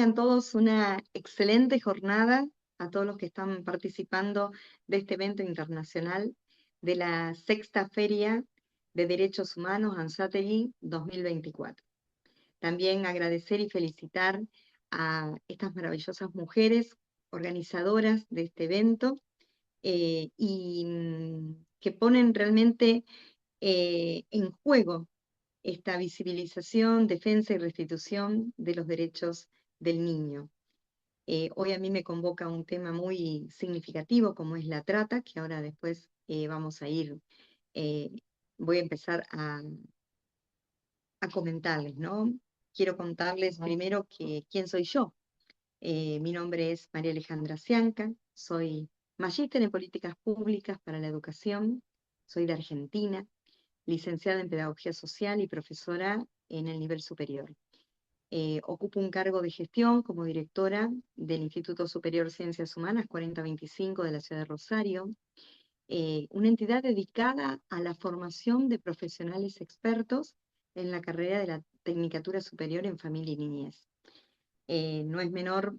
tengan todos una excelente jornada, a todos los que están participando de este evento internacional de la Sexta Feria de Derechos Humanos Anzoátegui 2024. También agradecer y felicitar a estas maravillosas mujeres organizadoras de este evento que ponen realmente en juego esta visibilización, defensa y restitución de los derechos del niño. Hoy a mí me convoca un tema muy significativo como es la trata, que ahora después vamos a ir, eh, voy a empezar a comentarles, ¿no? Quiero contarles primero quién soy yo. Mi nombre es María Alejandra Cianca, soy magíster en políticas públicas para la educación, soy de Argentina, licenciada en Pedagogía Social y profesora en el nivel superior. Ocupo un cargo de gestión como directora del Instituto Superior de Ciencias Humanas 4025 de la ciudad de Rosario, una entidad dedicada a la formación de profesionales expertos en la carrera de la Tecnicatura Superior en Familia y Niñez. No es menor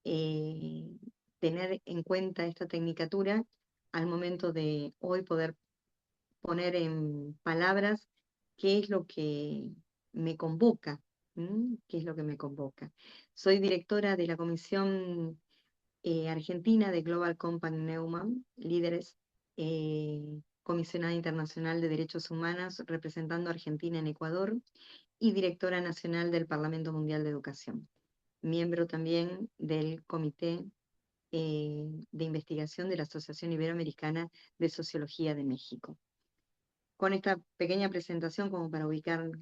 eh, tener en cuenta esta tecnicatura al momento de hoy poder poner en palabras qué es lo que me convoca. ¿Qué es lo que me convoca? Soy directora de la Comisión Argentina de Global Compact Neumann, líderes, comisionada internacional de derechos humanos representando a Argentina en Ecuador y directora nacional del Parlamento Mundial de Educación. Miembro también del Comité de Investigación de la Asociación Iberoamericana de Sociología de México. Con esta pequeña presentación como para ubicar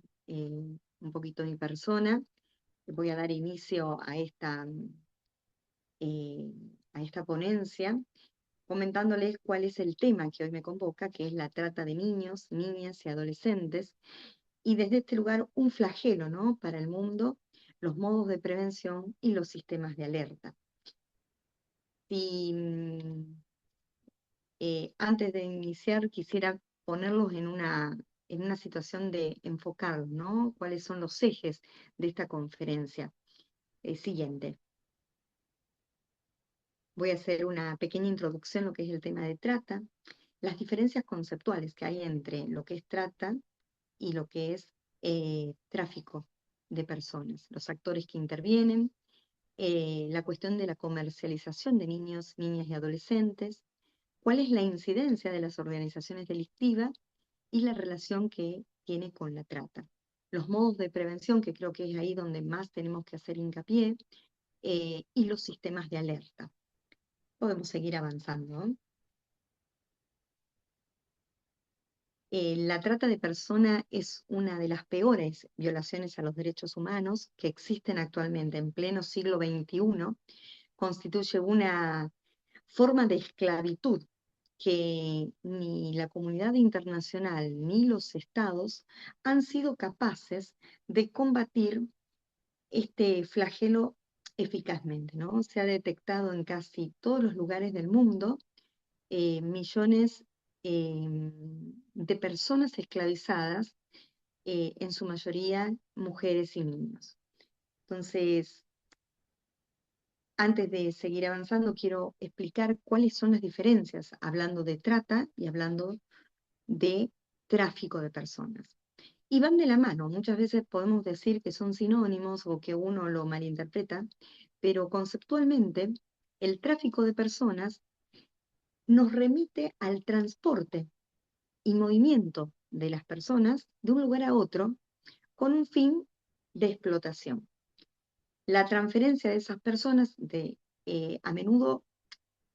un poquito mi persona, voy a dar inicio eh, a esta ponencia, comentándoles cuál es el tema que hoy me convoca, que es la trata de niños, niñas y adolescentes, y desde este lugar un flagelo, ¿no?, para el mundo, los modos de prevención y los sistemas de alerta. Si antes de iniciar quisiera ponerlos en una situación de enfocar, ¿no?, cuáles son los ejes de esta conferencia. Siguiente. Voy a hacer una pequeña introducción a lo que es el tema de trata, las diferencias conceptuales que hay entre lo que es trata y lo que es tráfico de personas, los actores que intervienen, la cuestión de la comercialización de niños, niñas y adolescentes, cuál es la incidencia de las organizaciones delictivas y la relación que tiene con la trata. Los modos de prevención, que creo que es ahí donde más tenemos que hacer hincapié, y los sistemas de alerta. Podemos seguir avanzando, ¿no? La trata de personas es una de las peores violaciones a los derechos humanos que existen actualmente en pleno siglo XXI. Constituye una forma de esclavitud que ni la comunidad internacional ni los estados han sido capaces de combatir este flagelo eficazmente, ¿no? Se ha detectado en casi todos los lugares del mundo millones de personas esclavizadas, en su mayoría mujeres y niños. Entonces, antes de seguir avanzando, quiero explicar cuáles son las diferencias, hablando de trata y hablando de tráfico de personas. Y van de la mano, muchas veces podemos decir que son sinónimos o que uno lo malinterpreta, pero conceptualmente el tráfico de personas nos remite al transporte y movimiento de las personas de un lugar a otro con un fin de explotación. La transferencia de esas personas a menudo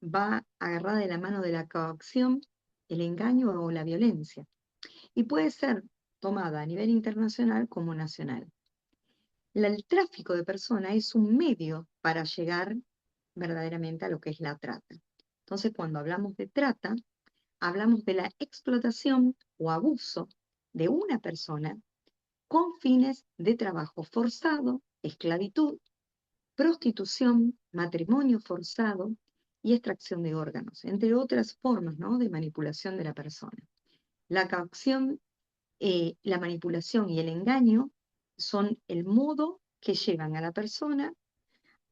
va agarrada de la mano de la coacción, el engaño o la violencia, y puede ser tomada a nivel internacional como nacional. El tráfico de personas es un medio para llegar verdaderamente a lo que es la trata. Entonces, cuando hablamos de trata, hablamos de la explotación o abuso de una persona con fines de trabajo forzado, esclavitud, prostitución, matrimonio forzado y extracción de órganos, entre otras formas, ¿no?, de manipulación de la persona. La coacción, la manipulación y el engaño son el modo que llevan a la persona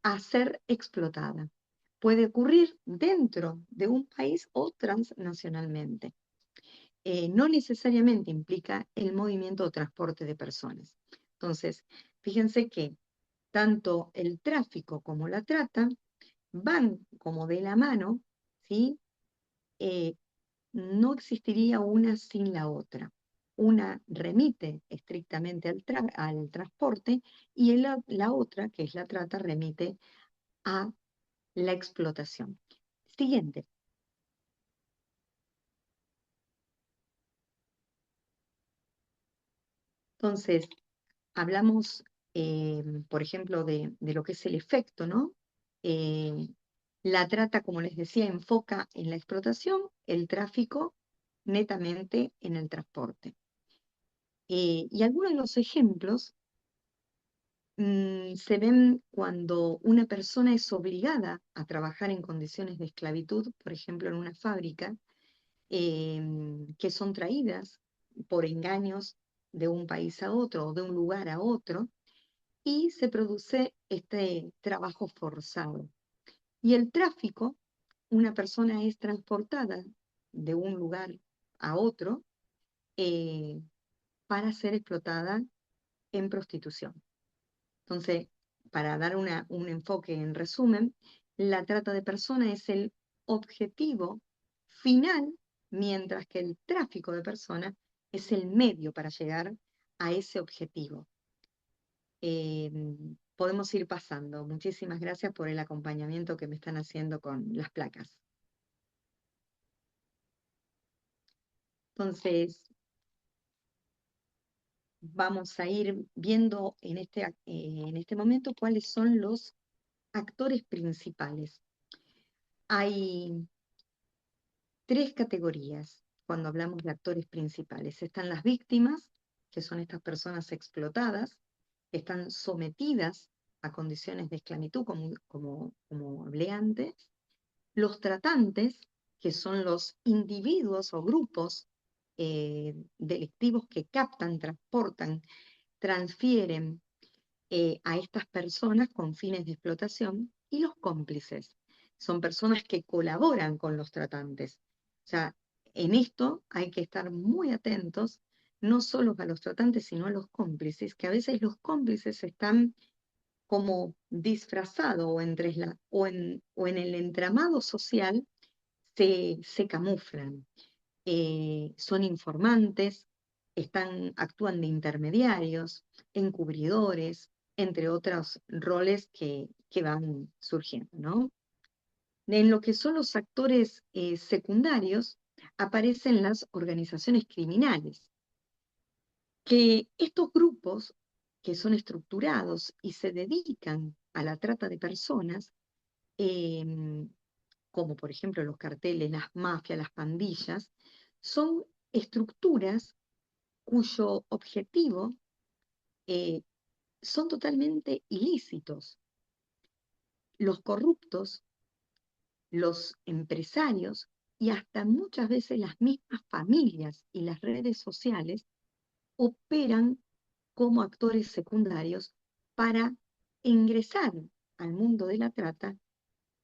a ser explotada. Puede ocurrir dentro de un país o transnacionalmente. No necesariamente implica el movimiento o transporte de personas. Entonces, fíjense que tanto el tráfico como la trata van como de la mano, ¿sí? Eh, no existiría una sin la otra. Una remite estrictamente al transporte y la otra, que es la trata, remite a la explotación. Siguiente. Entonces, hablamos, por ejemplo, de lo que es el efecto, ¿no? Eh, la trata, como les decía, enfoca en la explotación, el tráfico netamente en el transporte. Y algunos de los ejemplos se ven cuando una persona es obligada a trabajar en condiciones de esclavitud, por ejemplo, en una fábrica, que son traídas por engaños de un país a otro o de un lugar a otro, y se produce este trabajo forzado. Y el tráfico, una persona es transportada de un lugar a otro eh, para ser explotada en prostitución. Entonces, para dar un enfoque en resumen, la trata de personas es el objetivo final, mientras que el tráfico de personas es el medio para llegar a ese objetivo. Eh, Podemos ir pasando. Muchísimas gracias por el acompañamiento que me están haciendo con las placas. Entonces, vamos a ir viendo en este momento cuáles son los actores principales. Hay tres categorías cuando hablamos de actores principales. Están las víctimas, que son estas personas explotadas, que están sometidas a condiciones de esclavitud, como hablé antes. Los tratantes, que son los individuos o grupos delictivos que captan, transportan, transfieren a estas personas con fines de explotación, y los cómplices. Son personas que colaboran con los tratantes. O sea, en esto hay que estar muy atentos, no solo a los tratantes, sino a los cómplices, que a veces los cómplices están como disfrazados o en el entramado social se camuflan, son informantes, actúan de intermediarios, encubridores, entre otros roles que van surgiendo, ¿no? En lo que son los actores secundarios, aparecen las organizaciones criminales, que estos grupos que son estructurados y se dedican a la trata de personas, em, como por ejemplo los carteles, las mafias, las pandillas, son estructuras cuyo objetivo eh, son totalmente ilícitos. Los corruptos, los empresarios y hasta muchas veces las mismas familias y las redes sociales operan como actores secundarios para ingresar al mundo de la trata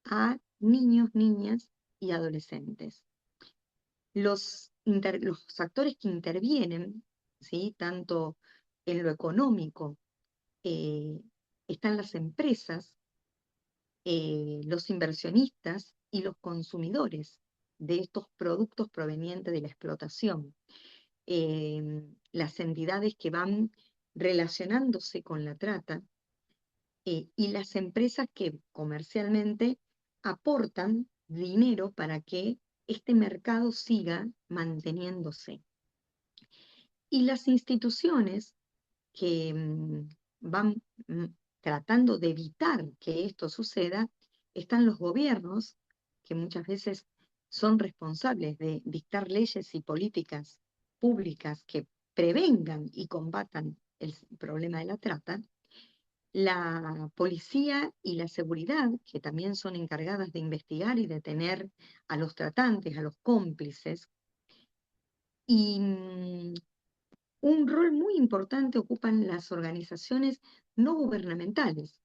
a niños, niñas y adolescentes. Los actores que intervienen, ¿sí? Tanto en lo económico, eh, están las empresas, los inversionistas y los consumidores de estos productos provenientes de la explotación. Las entidades que van relacionándose con la trata, y las empresas que comercialmente aportan dinero para que este mercado siga manteniéndose. Y las instituciones que van mm, tratando de evitar que esto suceda, están los gobiernos, que muchas veces son responsables de dictar leyes y políticas públicas que prevengan y combatan el problema de la trata, la policía y la seguridad, que también son encargadas de investigar y detener a los tratantes, a los cómplices, y un rol muy importante ocupan las organizaciones no gubernamentales,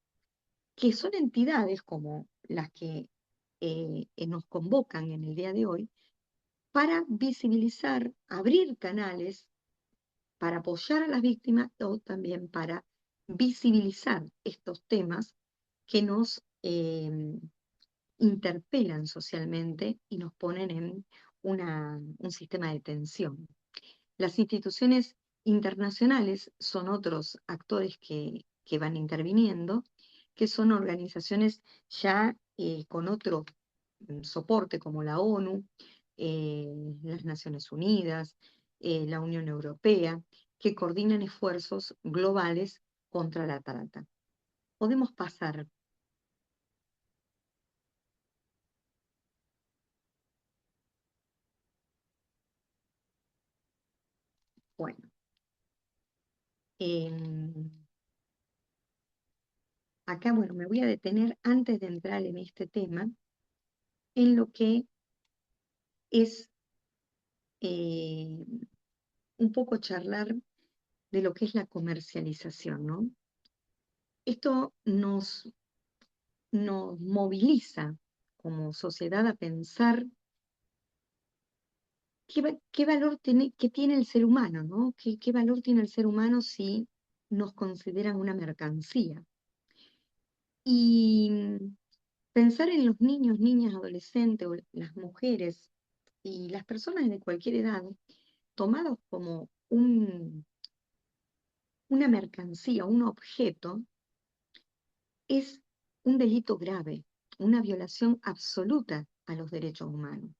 que son entidades como las que nos convocan en el día de hoy para visibilizar, abrir canales para apoyar a las víctimas o también para visibilizar estos temas que nos interpelan socialmente y nos ponen en un sistema de tensión. Las instituciones internacionales son otros actores que van interviniendo, que son organizaciones ya con otro soporte como la ONU, las Naciones Unidas, la Unión Europea, que coordinan esfuerzos globales contra la trata. Podemos pasar, bueno, em, acá, bueno, me voy a detener antes de entrar en este tema, en lo que es eh, un poco charlar de lo que es la comercialización, ¿no? Esto nos moviliza como sociedad a pensar qué valor qué tiene el ser humano, ¿no? ¿Qué valor tiene el ser humano si nos consideran una mercancía? Y pensar en los niños, niñas, adolescentes, o las mujeres y las personas de cualquier edad, tomados como una mercancía, un objeto, es un delito grave, una violación absoluta a los derechos humanos,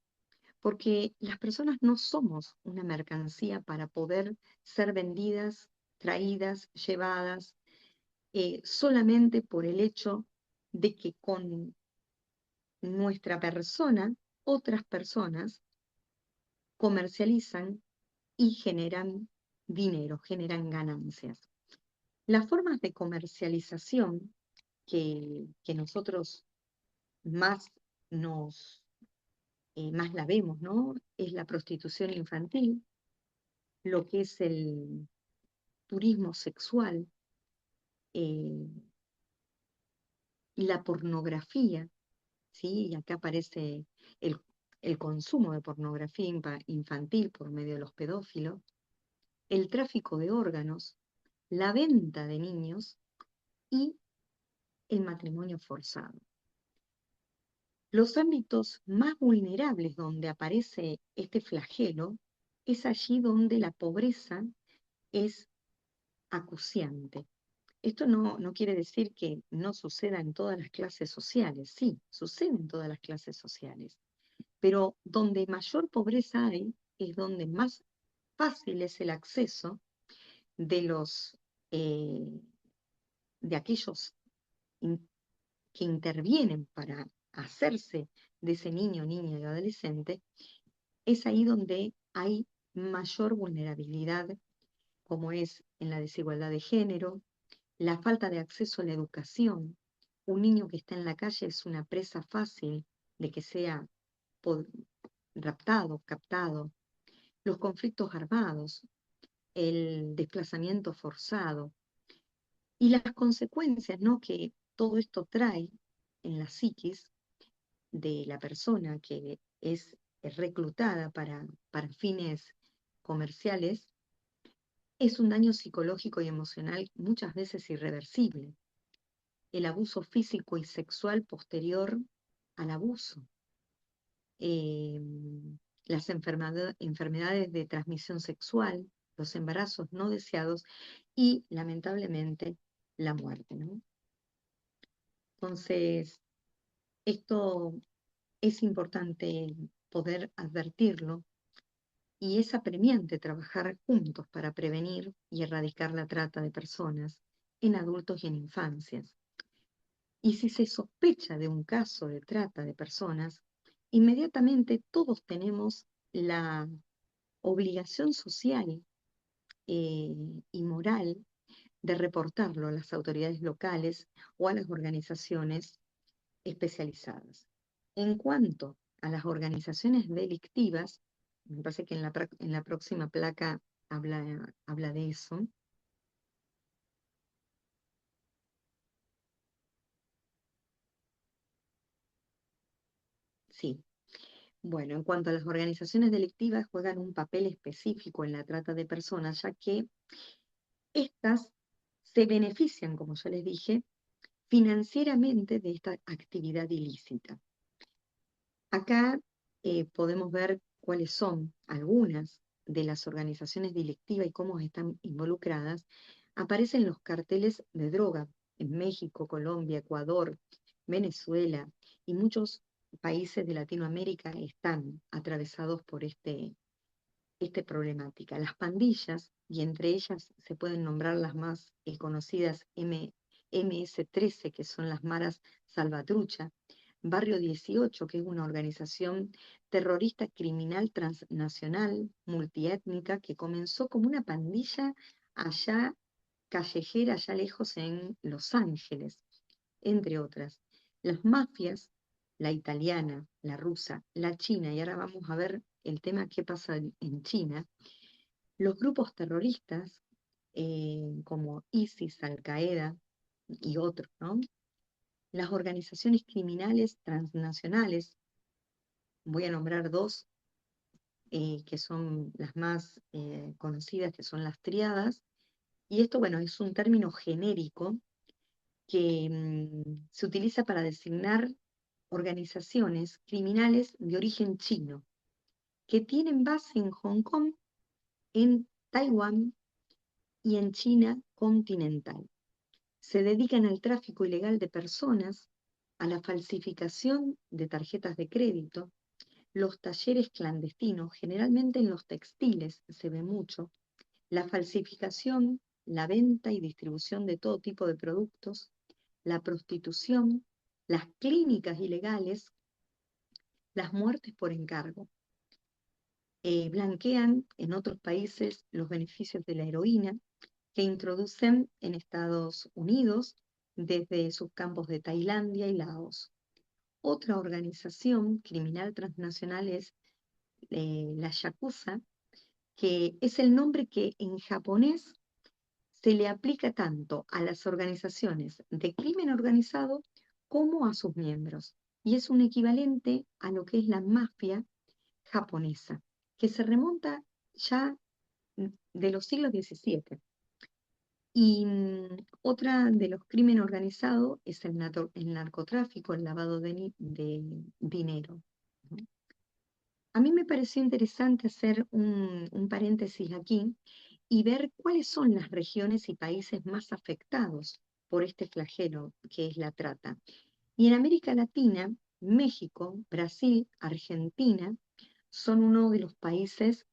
porque las personas no somos una mercancía para poder ser vendidas, traídas, llevadas, solamente por el hecho de que con nuestra persona otras personas comercializan y generan dinero, generan ganancias. Las formas de comercialización que nosotros más más la vemos, ¿no? Es la prostitución infantil, lo que es el turismo sexual, eh, la pornografía, ¿sí? Y acá aparece el, el consumo de pornografía infantil por medio de los pedófilos, el tráfico de órganos, la venta de niños y el matrimonio forzado. Los ámbitos más vulnerables donde aparece este flagelo es allí donde la pobreza es acuciante. Esto no quiere decir que no suceda en todas las clases sociales, sí, sucede en todas las clases sociales, pero donde mayor pobreza hay es donde más fácil es el acceso de eh, de aquellos in- que intervienen para hacerse de ese niño, niña y adolescente, es ahí donde hay mayor vulnerabilidad, como es en la desigualdad de género, la falta de acceso a la educación. Un niño que está en la calle es una presa fácil de que sea raptado, captado. Los conflictos armados, el desplazamiento forzado y las consecuencias, ¿no?, que todo esto trae en la psiquis de la persona que es reclutada para fines comerciales, es un daño psicológico y emocional muchas veces irreversible. El abuso físico y sexual posterior al abuso, eh, las enfermedades de transmisión sexual, los embarazos no deseados y, lamentablemente, la muerte, ¿no? Entonces, esto es importante poder advertirlo y es apremiante trabajar juntos para prevenir y erradicar la trata de personas en adultos y en infancias. Y si se sospecha de un caso de trata de personas, inmediatamente todos tenemos la obligación social y moral de reportarlo a las autoridades locales o a las organizaciones especializadas. En cuanto a las organizaciones delictivas, me parece que en la próxima placa habla de eso. Bueno, en cuanto a las organizaciones delictivas, juegan un papel específico en la trata de personas, ya que estas se benefician, como ya les dije, financieramente de esta actividad ilícita. Acá podemos ver cuáles son algunas de las organizaciones delictivas y cómo están involucradas. Aparecen los carteles de droga en México, Colombia, Ecuador, Venezuela y muchos países de Latinoamérica están atravesados por esta problemática. Las pandillas, y entre ellas se pueden nombrar las más conocidas MS-13, que son las Maras Salvatrucha, Barrio 18, que es una organización terrorista criminal transnacional, multiétnica, que comenzó como una pandilla allá, callejera, allá lejos en Los Ángeles, entre otras. Las mafias, la italiana, la rusa, la china, y ahora vamos a ver el tema qué pasa en China, los grupos terroristas como ISIS, Al-Qaeda y otros, ¿no? Las organizaciones criminales transnacionales, voy a nombrar dos que son las más conocidas, que son las triadas, y esto, bueno, es un término genérico que se utiliza para designar organizaciones criminales de origen chino, que tienen base en Hong Kong, en Taiwán y en China continental. Se dedican al tráfico ilegal de personas, a la falsificación de tarjetas de crédito, los talleres clandestinos, generalmente en los textiles se ve mucho, la falsificación, la venta y distribución de todo tipo de productos, la prostitución, las clínicas ilegales, las muertes por encargo. Blanquean en otros países los beneficios de la heroína que introducen en Estados Unidos desde sus campos de Tailandia y Laos. Otra organización criminal transnacional es la Yakuza, que es el nombre que en japonés se le aplica tanto a las organizaciones de crimen organizado como a sus miembros. Y es un equivalente a lo que es la mafia japonesa, que se remonta ya de los siglos XVII. Y otra de los crímenes organizados es el narcotráfico, el lavado de dinero, ¿no? A mí me pareció interesante hacer un paréntesis aquí y ver cuáles son las regiones y países más afectados por este flagelo que es la trata. Y en América Latina, México, Brasil, Argentina son uno de los países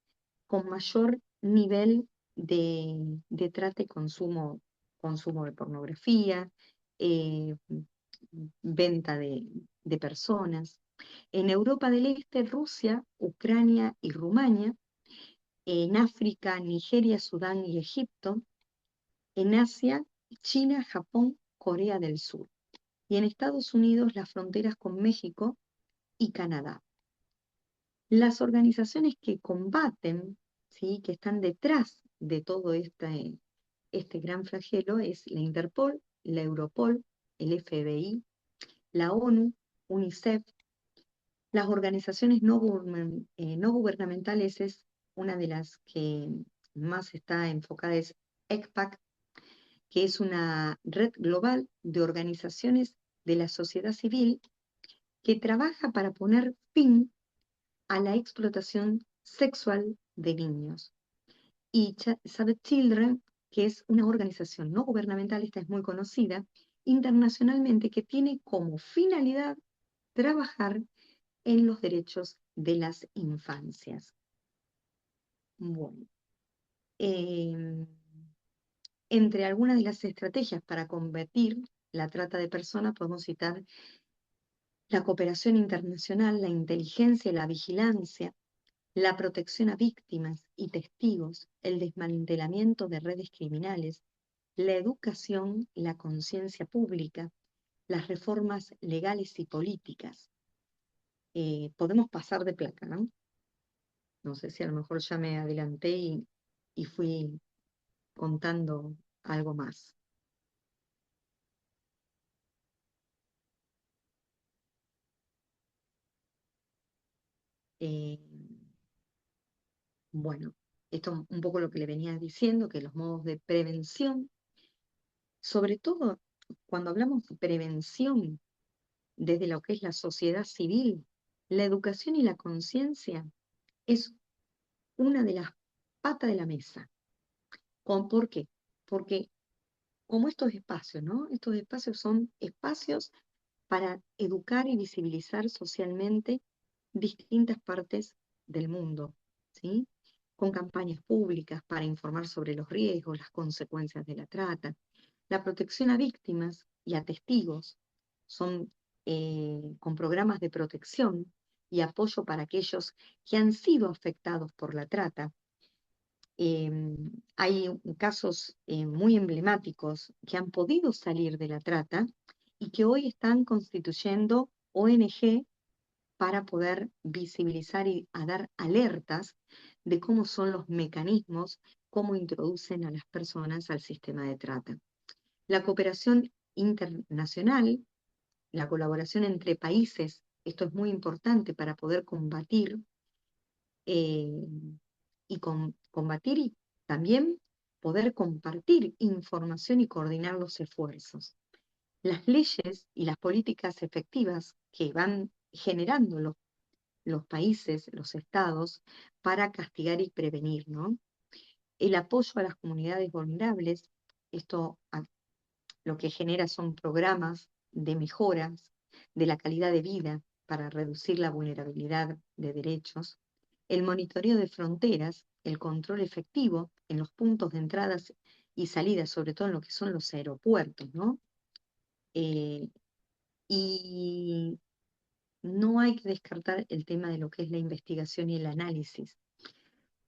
con mayor nivel de trata y consumo de pornografía, eh, venta de personas. En Europa del Este, Rusia, Ucrania y Rumania. En África, Nigeria, Sudán y Egipto. En Asia, China, Japón, Corea del Sur. Y en Estados Unidos, las fronteras con México y Canadá. Las organizaciones que combaten, ¿sí?, que están detrás de todo este gran flagelo es la Interpol, la Europol, el FBI, la ONU, UNICEF. Las organizaciones no gubernamentales es una de las que más está enfocada, es ECPAC, que es una red global de organizaciones de la sociedad civil que trabaja para poner fin a la explotación sexual de niños. Y Save Children, que es una organización no gubernamental, esta es muy conocida internacionalmente, que tiene como finalidad trabajar en los derechos de las infancias. Bueno, eh, entre algunas de las estrategias para combatir la trata de personas podemos citar la cooperación internacional, la inteligencia y la vigilancia, la protección a víctimas y testigos, el desmantelamiento de redes criminales, la educación, la conciencia pública, las reformas legales y políticas. Podemos pasar de placa, ¿no? No sé si a lo mejor ya me adelanté y fui contando algo más. Eh, bueno, esto es un poco lo que le venía diciendo, que los modos de prevención, sobre todo cuando hablamos de prevención desde lo que es la sociedad civil, la educación y la conciencia es una de las patas de la mesa. ¿Por qué? Porque como estos espacios, ¿no? Estos espacios son espacios para educar y visibilizar socialmente distintas partes del mundo, ¿sí? Con campañas públicas para informar sobre los riesgos, las consecuencias de la trata, la protección a víctimas y a testigos, son con programas de protección y apoyo para aquellos que han sido afectados por la trata. Hay casos muy emblemáticos que han podido salir de la trata y que hoy están constituyendo ONG para poder visibilizar y a dar alertas de cómo son los mecanismos, cómo introducen a las personas al sistema de trata. La cooperación internacional, la colaboración entre países, esto es muy importante para poder combatir eh, combatir y también poder compartir información y coordinar los esfuerzos. Las leyes y las políticas efectivas que van generando los países, los estados, para castigar y prevenir, ¿no? El apoyo a las comunidades vulnerables, esto lo que genera son programas de mejoras de la calidad de vida para reducir la vulnerabilidad de derechos, el monitoreo de fronteras, el control efectivo en los puntos de entradas y salidas, sobre todo en lo que son los aeropuertos, ¿no? Eh, y no hay que descartar el tema de lo que es la investigación y el análisis.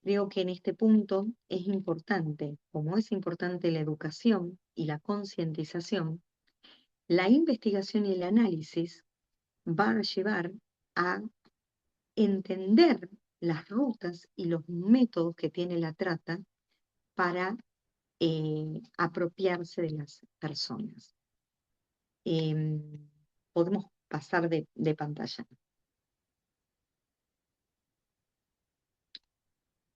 Creo que en este punto es importante, como es importante la educación y la concientización, la investigación y el análisis van a llevar a entender las rutas y los métodos que tiene la trata para apropiarse de las personas. Podemos pasar de pantalla.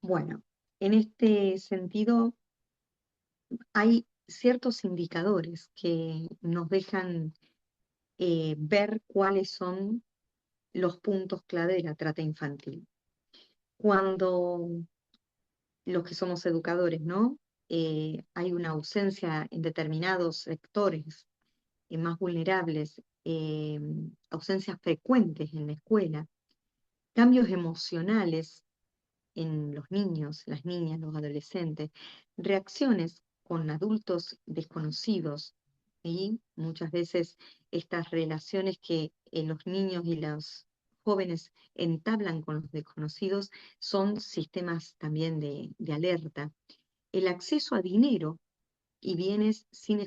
Bueno, en este sentido hay ciertos indicadores que nos dejan ver cuáles son los puntos clave de la trata infantil. Cuando los que somos educadores, ¿no? Hay una ausencia en determinados sectores más vulnerables, ausencias frecuentes en la escuela, cambios emocionales en los niños, las niñas, los adolescentes, reacciones con adultos desconocidos y muchas veces estas relaciones que los niños y los jóvenes entablan con los desconocidos son sistemas también de alerta. El acceso a dinero y bienes sin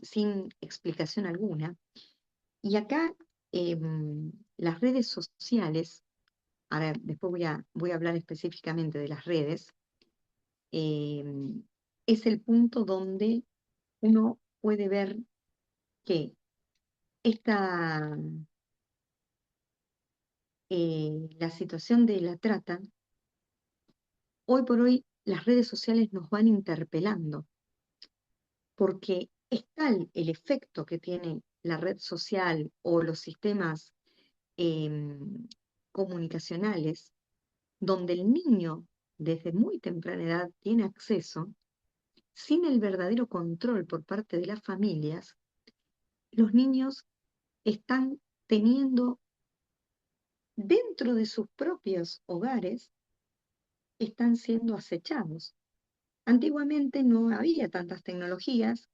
sin explicación alguna. Y acá las redes sociales, ahora después voy a hablar específicamente de las redes, eh, es el punto donde uno puede ver que esta, la situación de la trata, hoy por hoy las redes sociales nos van interpelando, porque es tal el efecto que tiene la red social o los sistemas comunicacionales, donde el niño desde muy temprana edad tiene acceso, sin el verdadero control por parte de las familias, los niños están teniendo dentro de sus propios hogares, están siendo acechados. Antiguamente no había tantas tecnologías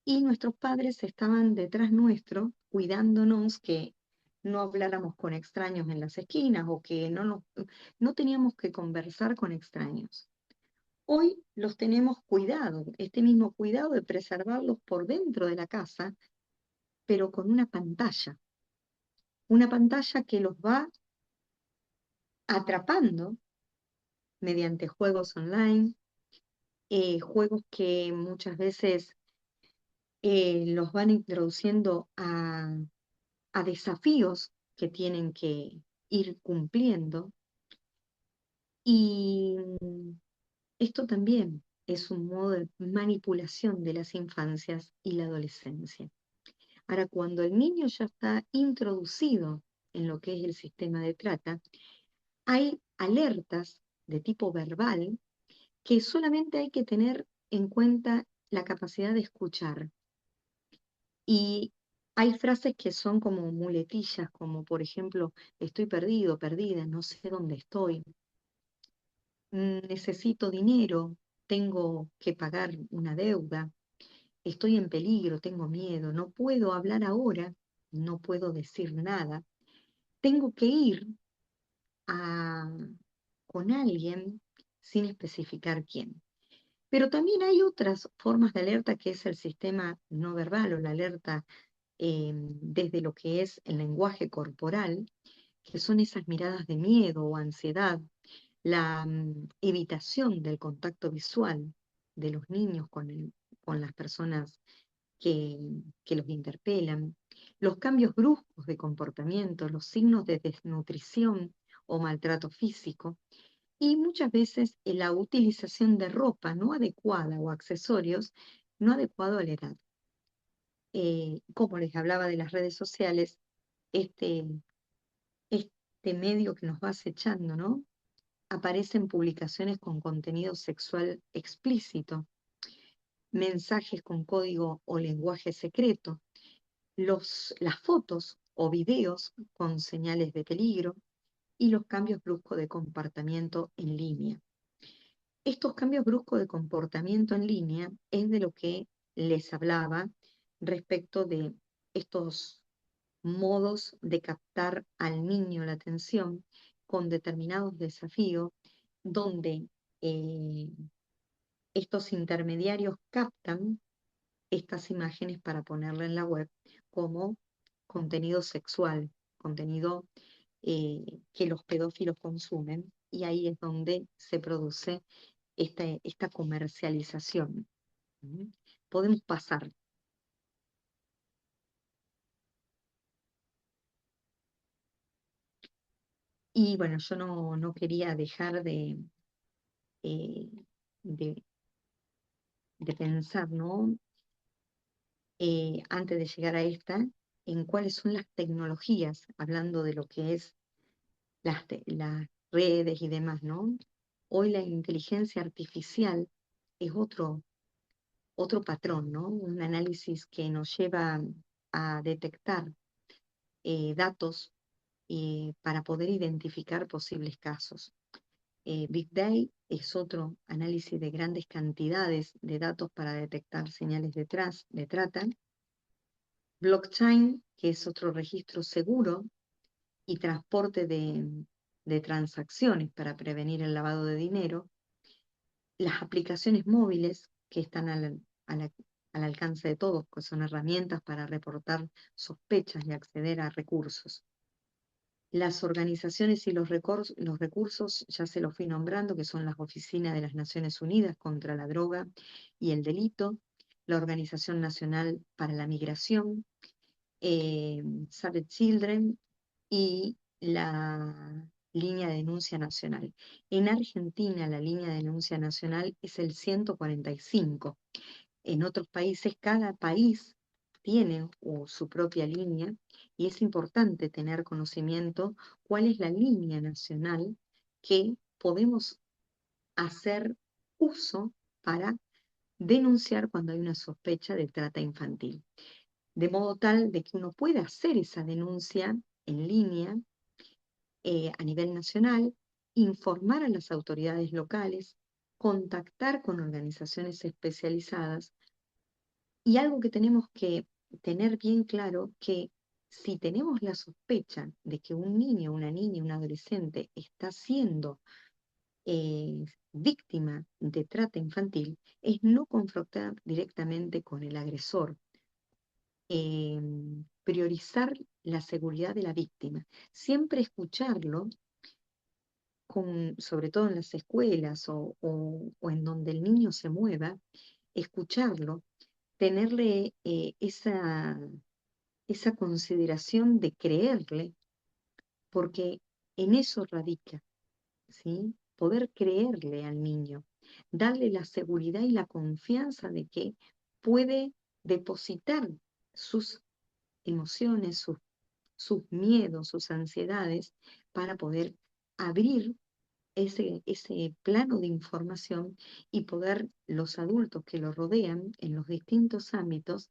y nuestros padres estaban detrás nuestro, cuidándonos que no habláramos con extraños en las esquinas o que no teníamos que conversar con extraños. Hoy los tenemos cuidado, este mismo cuidado de preservarlos por dentro de la casa, pero con una pantalla que los va atrapando mediante juegos online, juegos que muchas veces los van introduciendo a desafíos que tienen que ir cumpliendo, Y esto también es un modo de manipulación de las infancias y la adolescencia. Ahora, cuando el niño ya está introducido en lo que es el sistema de trata, hay alertas de tipo verbal que solamente hay que tener en cuenta la capacidad de escuchar. Y hay frases que son como muletillas, como por ejemplo, estoy perdido, perdida, no sé dónde estoy, necesito dinero, tengo que pagar una deuda, estoy en peligro, tengo miedo, no puedo hablar ahora, no puedo decir nada, tengo que ir a, con alguien sin especificar quién. Pero también hay otras formas de alerta que es el sistema no verbal o la alerta desde lo que es el lenguaje corporal, que son esas miradas de miedo o ansiedad, la evitación del contacto visual de los niños con las personas que, que los interpelan, los cambios bruscos de comportamiento, los signos de desnutrición o maltrato físico, y muchas veces la utilización de ropa no adecuada o accesorios no adecuados a la edad. Como les hablaba de las redes sociales, este, este medio que nos va acechando, ¿no? Aparecen publicaciones con contenido sexual explícito, mensajes con código o lenguaje secreto, las fotos o videos con señales de peligro y los cambios bruscos de comportamiento en línea. Estos cambios bruscos de comportamiento en línea es de lo que les hablaba respecto de estos modos de captar al niño la atención con determinados desafíos donde eh, estos intermediarios captan estas imágenes para ponerla en la web como contenido sexual, contenido que los pedófilos consumen, y ahí es donde se produce esta comercialización. ¿Mm? Podemos pasar. Y bueno, yo no quería dejar eh, de, de pensar, ¿no? Antes de llegar a esta, en cuáles son las tecnologías, hablando de lo que es las redes y demás, ¿no? Hoy la inteligencia artificial es otro patrón, ¿no? Un análisis que nos lleva a detectar datos para poder identificar posibles casos. Big Data es otro análisis de grandes cantidades de datos para detectar señales de trata. Blockchain, que es otro registro seguro y transporte de transacciones para prevenir el lavado de dinero. Las aplicaciones móviles que están al alcance de todos, que son herramientas para reportar sospechas y acceder a recursos. Las organizaciones y los recursos, ya se los fui nombrando, que son las oficinas de las Naciones Unidas contra la droga y el delito, la Organización Nacional para la Migración, Save the Children y la línea de denuncia nacional. En Argentina la línea de denuncia nacional es el 145. En otros países, cada país tiene su propia línea y es importante tener conocimiento cuál es la línea nacional que podemos hacer uso para denunciar cuando hay una sospecha de trata infantil. De modo tal de que uno pueda hacer esa denuncia en línea a nivel nacional, informar a las autoridades locales, contactar con organizaciones especializadas. Y algo que tenemos que tener bien claro, que si tenemos la sospecha de que un niño, una niña, un adolescente está siendo víctima de trata infantil, es no confrontar directamente con el agresor, eh, priorizar la seguridad de la víctima, siempre escucharlo, sobre todo en las escuelas o en donde el niño se mueva, escucharlo, tenerle esa consideración de creerle, porque en eso radica, ¿sí? poder creerle al niño, darle la seguridad y la confianza de que puede depositar sus emociones, sus miedos, sus ansiedades, para poder abrir ese plano de información y poder los adultos que lo rodean en los distintos ámbitos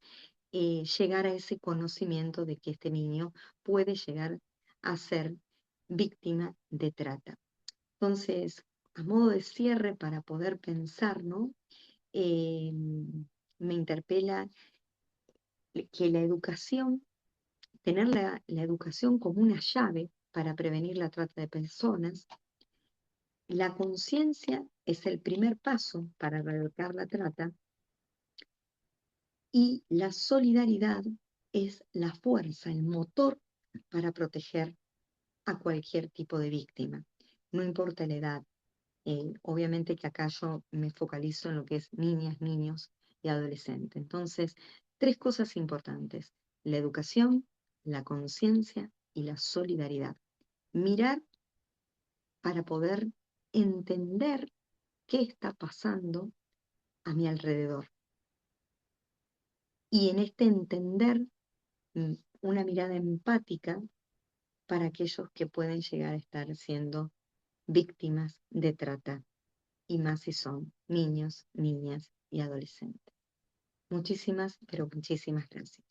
llegar a ese conocimiento de que este niño puede llegar a ser víctima de trata. Entonces, a modo de cierre para poder pensar, ¿no? Eh, Me interpela que la educación, tener la educación como una llave para prevenir la trata de personas. La conciencia es el primer paso para erradicar la trata y la solidaridad es la fuerza, el motor para proteger a cualquier tipo de víctima, no importa la edad. Obviamente que acá yo me focalizo en lo que es niñas, niños y adolescentes. Entonces, tres cosas importantes: la educación, la conciencia y la solidaridad. Mirar para poder entender qué está pasando a mi alrededor. Y en este entender, una mirada empática para aquellos que pueden llegar a estar siendo víctimas de trata, y más si son niños, niñas y adolescentes. Muchísimas, pero muchísimas gracias.